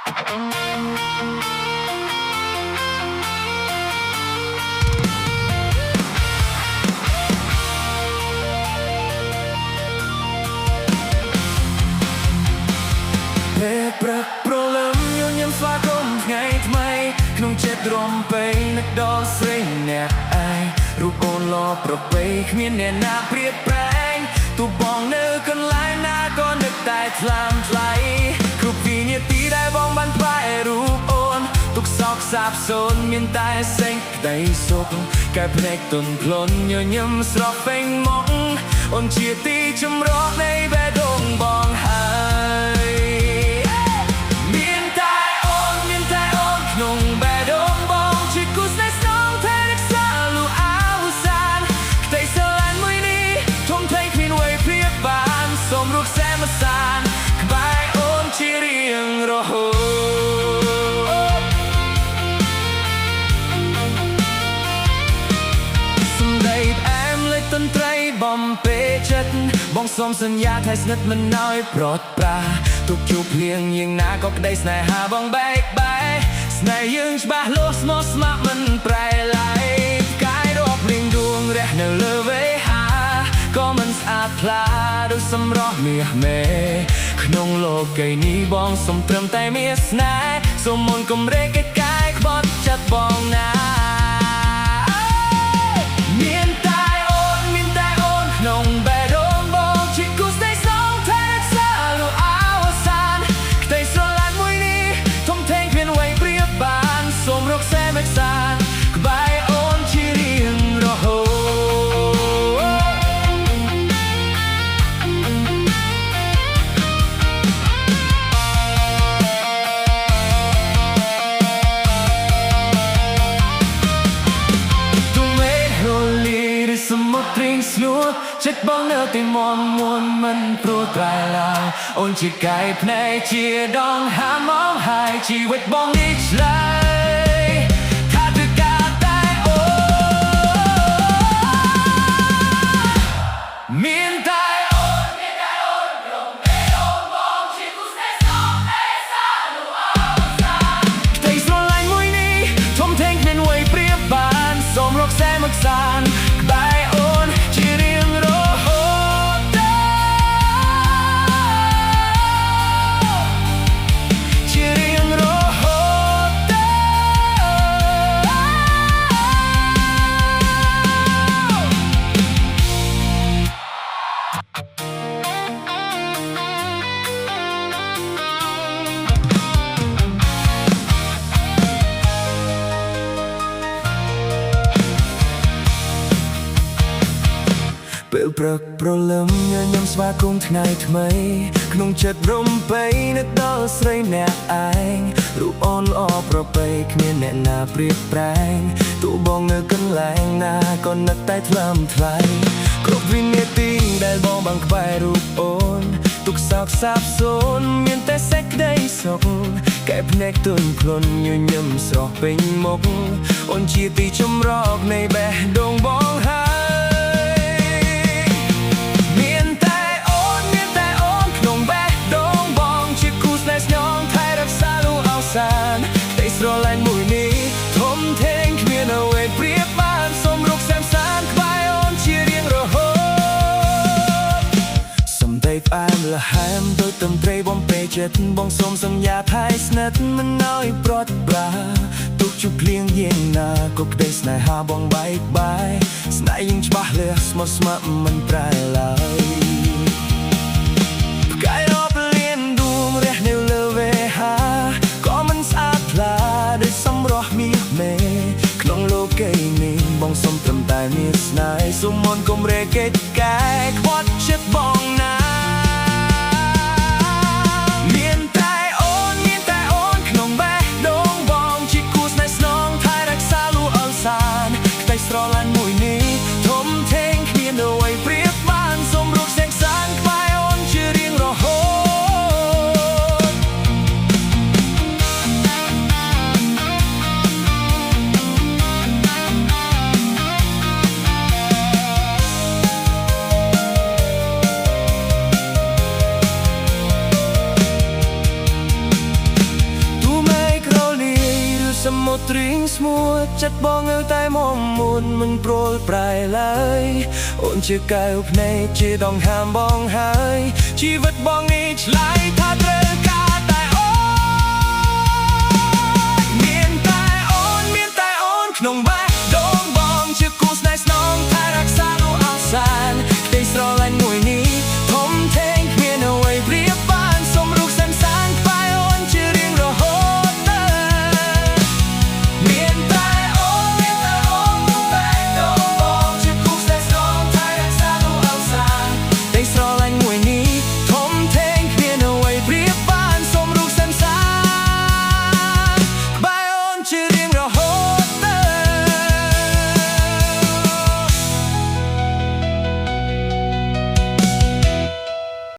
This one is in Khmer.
ពេលព្រឹកព្រលឹមញញឹមស្វាគមន៍ថ្ងៃថ្មីក្នុងចិត្តរំពៃនឹកដល់ស្រីអ្នកឯងរូបអូនល្អប្រពៃគ្មានអ្នកណាប្រៀបប្រែងទូបងនៅកន្លែងណាក៏នឹកតែថ្លើមថ្លៃគ្រប់វិនាទីដែលបងបានថ្វាយរូបអូនទុកសោកសាបសូន្យមានតែសេចក្តីសុខកែភ្នែកទន់ភ្លន់ញញឹមស្រស់ពេញមកអូនជាទីចម្រោះនៃបេះដូងបងហើយក្នុងបេះដូងបងជាគូស្នេហ៍ស្នងថែរក្សាលូអៅសានក្តីស្រឡាញ់មួយនេះធំធេងគ្មានអ្វីប្រៀបបានសូមរកសែម្សានក្បែរអូនជារៀងរហូតសំដីផ្អែមលេចតន្ត្រីបំពេចិត្តបងសូមសន្យាថែស្និទ្ធមិនឲ្យប្រត់ប្រាទុកជួបភ្លៀងយ៉ាងណាក៏ក្តីស្នេហាបងបែកបែកស្នេហ៍យើងច្បាស់លាស់ស្មោះស្ម័គ្រមិនប្រែឡាយផ្កាយរាប់លេងដួងរះនៅលើវេហាក៏មិនស្អាតផ្លាដូចសម្រស់មាសមេក្នុងលោកីនេះបងសូមត្រឹមតែមានស្នេហ៍សូមមុនកុំរែកកិច្ចកាយក្បត់ចិត្តបងណាមានតែអូនក្នុងបេះដូងបងជាគូស្នេហ៍ស្នងថែរក្សាលូអៅសានក្តីស្រឡាញ់មួយនេះធំធេងគ្មានអ្វីប្រៀបបានសូមរកសែមេសានក្បែរអូនជារៀងរហូតទុំមេហូលីឬសមុទ្ររីងស្ងួតចិត្តបងនៅតែមន់មួនមិនព្រោះត្រែឡើយអូនជាកាយភ្នែកជាដងហាមងហើយជីវិតបងនេះឆ្លើយថាទៅការតែអូមានតែអូនក្នុងបេះដូងបងជាគូស្នេហ៍ស្នងថែរក្សាលូអៅសានក្តីស្រឡាញ់មួយនេះធំធេងគ្មានអ្វីប្រៀបបានសូមរកសែមកសានក្បែរអូនជារៀងរហូតជារៀងរហូតពេលព្រឹកព្រលឹមញញឹមស្វាគមន៍ថ្ងៃថ្មីក្នុងចិត្តរំពៃនឹកដល់ស្រីអ្នកឯងរូបអូនល្អប្រពៃគ្មានអ្នកណាប្រៀបប្រែងទូបងនៅកន្លែងណាក៏នឹកតែថ្លើមថ្លៃគ្រប់វិនាទីដែលបងបានក្បែររូបអូនទុកសោកសាបសូន្យមានតែសេចក្តីសុខកែភ្នែកទន់ភ្លន់ញញឹមស្រស់ពេញមុខអូនជាទីចម្រោះនៃបេះដូងបងហើយមានតែអូនក្នុងបេះដូងបងជាគូស្នេហ៍ស្នងថែរក្សាលូអៅសានក្តីស្រឡាញ់មួយនេះធំធេងគ្មានអ្វីប្រៀបបានសូមរកសែមសានក្បែរអូនជារៀងរហូតសំដីផ្អែមល្ហែមដូចតន្ត្រីបំពេចិត្តបងសូមសន្យាថែស្និទ្ធមិនឲ្យប្រត់ប្រាទុកជួបភ្លៀងយ៉ាងណាក៏ក្តីស្នេហាបងបែកបែកស្នេហ៍យើងច្បាស់លាស់ស្មោះស្ម័គ្រមិនប្រែឡើយផ្កាយរាប់លានដួងរះនៅលើវេហាក៏មិនស្អាតផ្លាដូចសម្រស់មាសមេក្នុងលោកីនេះបងសូមត្រឹមតែមានស្នេហ៍សូមមុនកុំរែកកិច្ចកាយខ្វត់ចិត្តបងណាមានតែអូនក្នុងបេះដូងបងជាគូស្នេហ៍ស្នងថែរក្សាលូអៅសានក្តីស្រឡាញ់មួយនេះធំធេងគ្មានអ្វីប្រៀបបានសូមរកសែងសានក្បែរអូនជារៀងរហូត một trinh mua chất bong ở tai mong muôn mình prol prai lại ôn chưa cài úp này chỉ đong hàm bong hai chỉ vật bong ít lại tha tre